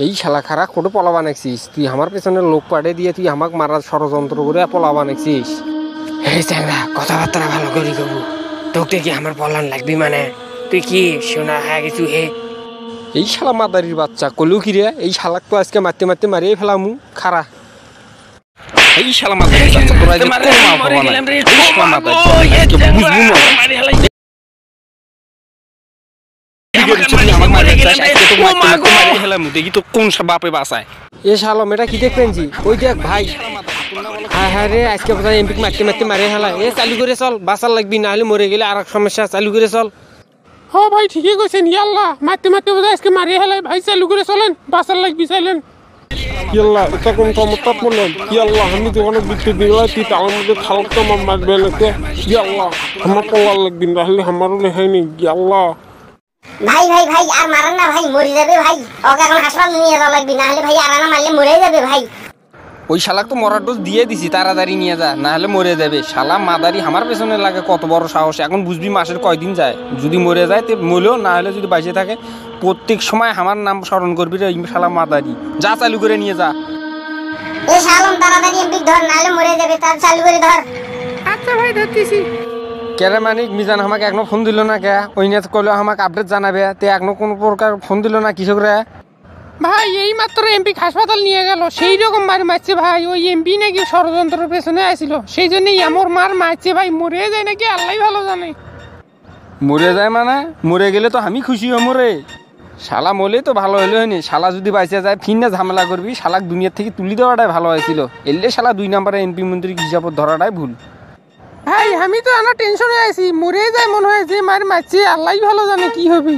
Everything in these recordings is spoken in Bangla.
এই শালা খারা কোটো পলা বানাইছিস তুই আমার পেছনে লোক পাঠিয়ে দিয়ে তুই আমাকে মারার ষড়যন্ত্র করে পলা বানাইছিস। এই চ্যাংড়া কথাবার্তা ভালো করি কবু, তোকে কি আমার পলান লাগবি মানে? তুই কি শোনা হ্যাঁ কিছু হে? এই শালা মাদারির বাচ্চা কলু কি রে, এই শালাক তো আজকে মারতে মারতে মারিয়ে ফেলামু খারা। এই শালা মাদারির বাচ্চা তোরা যে কোন মা বাবা না, এই শালা মাদারি আজকে বুঝবি না। এ শালা মেয়েটা কি দেখবেন জি, ওই দেখ ভাই। হ্যাঁ হ্যাঁ রে, আজকে বোধহয় এমপি মারতে মারতে মারিয়ে ফেলা। এ চালু করে চল, বাঁচার লাগবি, না হলে মরে গেলে আর এক সমস্যা। চালু করে চল। হ ভাই ঠিকই কইছেন, ইয়াল্লাহ মারতে মারতে বোধ আজকে মারিয়ে হেলাই। ভাই চালু করে চলেন, বাঁচার লাগবি চাইলেন। ইয়াল্লাহ এটা কোন চমৎকার বললেন। ইয়াল্লাহ আমি তো অনেক বিক্রি দিলাম, তুই তার মধ্যে খালকটা মারবে নাকি? ইয়াল্লাহ আমার পলার লাগবি, তাহলে আমারও লেখাই নেই। ইয়াল্লাহ ভাই ভাই ভাই আর মারান না ভাই, মরে যাবে ভাই। ওকে এখন হাসপাতাল নিয়ে যাওয়া লাগবে, না হলে ভাই আর না মারলে মরে যাবে ভাই। ওই শালাক তো মরার ডোজ দিয়ে দিছি, তাড়াতাড়ি নিয়ে যা, না হলে মরে যাবে। শালা মাদারি আমার পেছনে লাগে, কত বড় সাহস। এখন বুঝবি মাসের কয়দিন যায়, যদি মরে যায় তে মরেও, না হলে যদি বাইচে থাকে প্রত্যেক সময় আমার নাম স্মরণ করবি রে। শালা মাদারি যা, চালু করে নিয়ে যা। এই শালম তাড়াতাড়ি এমপি ধর, না হলে মরে যাবে। তার চালু করে ধর। আচ্ছা ভাই ধরতেছি। কেরে মানিক মিজান আমাকে এখনো ফোন দিল না কে? ওই নিয়ে কইলো আমাকে আপডেট জানাবে, তে এখনো কোনো প্রকার ফোন দিল না কৃষক রে। ভাই এই মাত্র এমপি হাসপাতাল নিয়ে গেল, সেই রকম মার মারছে ভাই। ওই এমপি নাকি ষড়যন্ত্রের পেছনে আসছিল, সেই জন্যই এমন মার মারছে ভাই। মরে যায় নাকি আল্লাহ ভালো জানে। মরে যায় মানে? মরে গেলে তো আমি খুশি হই মরে। শালা মলে তো ভালো হইলো হয়নি, শালা যদি বাইচে যায় ফির না ঝামেলা করবি। শালাক দুনিয়ার থেকে তুলি দেওয়াটাই ভালো হয়েছিল। এলে শালা 2 নম্বরে এমপি মন্ত্রী হিসাব ধরাটাই ভুল। ভাই আমি তো আনা টেনশনে আছি, মরে যায় মনে হয়। যে মার মারছে আল্লাহ ভালো জানে কি হবে।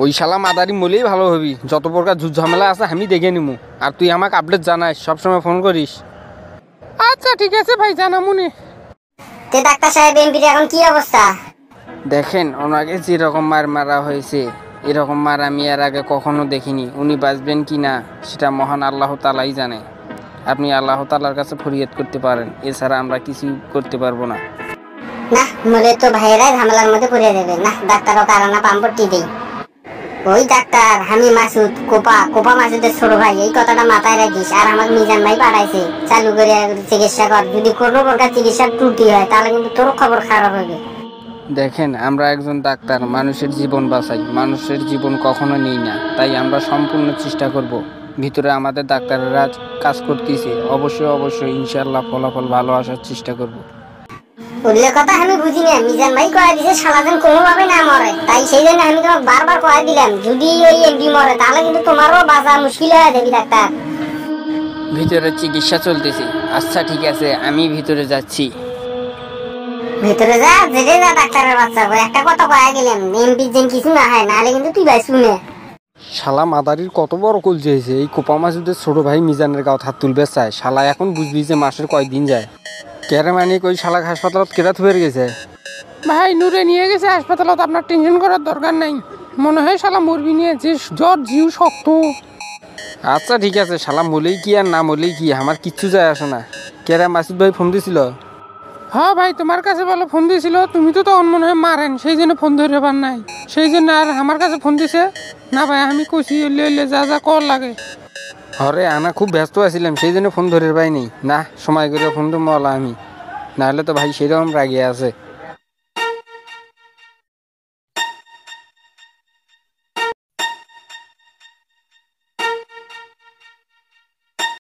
ওই শালা মাদারি মলেই ভালো হবি। যত প্রকার যুদ্ধ ঝামেলা আছে আমি দেখে নিমু, আর তুই আমাকে আপডেট জানাইস, সবসময় ফোন করিস। আচ্ছা ঠিক আছে ভাই, জানামুনি। তে ডাক্তার সাহেব এমপির এখন কি অবস্থা? দেখেন ওনাকে যেরকম মার মারা হয়েছে, এরকম মার আমি এর আগে কখনো দেখিনি। উনি বাঁচবেন কি না সেটা মহান আল্লাহ তাআলাই জানে। আপনি আল্লাহ তাআলার কাছে ফরিয়াদ করতে পারেন, এছাড়া আমরা কিছু করতে পারবো না। না মরে তো ভাইয়েরাই ঝামেলার মধ্যে পড়ে যাবে। না ডাক্তারও কারানা পাম্পটি দেই। ওই ডাক্তার আমি মাসুদ, কোপা মাসুদের ছোট ভাই। এই কথাটা মাথায় রাখিস। আর আমার মিজান ভাই পাঠাইছে, চালু করে চিকিৎসা কর। যদি কোনো প্রকার চিকিৎসার ত্রুটি হয় তাহলে কিন্তু তোর খবর খারাপ হবে। দেখেন আমরা একজন ডাক্তার, মানুষের জীবন বাঁচাই, মানুষের জীবন কখনো নেই না। তাই আমরা সম্পূর্ণ চেষ্টা করব। ভিতরে আমাদের ডাক্তাররা কাজ করতেছে, অবশ্যই ইনশাআল্লাহ ফলাফল ভালো আসার চেষ্টা করব। ওগুলো কথা আমি বুঝি না। মিজান ভাই কয়ে দিছে সারাদিন কোনোভাবে না মরে, তাই সেই জন্য আমি তোমাকে বারবার কয়ে দিলাম যদি ওই এমপি মরে তাহলে কিন্তু তোমারও বাঁচা মুশকিল হয়ে যাবে। ডাক্তার ভিতরে চিকিৎসা চলতেছে। আচ্ছা ঠিক আছে, আমি ভিতরে যাচ্ছি। ভিতরে যা, যেতে যা ডাক্তারের বাচ্চা। একটা কথা কয়ে গেলাম, এমপি যেন কিছু না হয়, নাহলে কিন্তু তুই ভাই শুনে। শালা মাদারির কত বড় কলজে হয়েছে। এই কোপা মাসুদের ছোট ভাই মিজানের গাঁত হাত তুলবে চায়। শালা এখন বুঝবি যে মাসের কয়দিন যায়। কেরে মানিক ওই শালা হাসপাতালত কেরা থুয়ে গেছে? ভাই নূরে নিয়ে গেছে হাসপাতালত, আপনার টেনশন করার দরকার নাই। মনে হয় শালা মরবি নিয়ে, যে জ্বর জিউ শক্ত। আচ্ছা ঠিক আছে, শালা মলেই কি আর না মলেই কি, আমার কিচ্ছু যায় আসে না। কেরা মাসুদ ভাই ফোন দিছিল? হ্যাঁ ভাই তোমার কাছে বলো ফোন দিয়েছিল, তুমি তো তখন মনে হয় মারেন, সেই জন্য ফোন ধরে পার নাই। সেই জন্য আর আমার কাছে ফোন দিছে না ভাই। আমি কইছি এলে যা যা কর লাগে। হরে আনা খুব ব্যস্ত আছিলাম, সেই জন্য ফোন ধরে পাইনি। না সময় করে ফোন তো মলা আমি, নাহলে তো ভাই সেরকম রাগিয়ে আছে।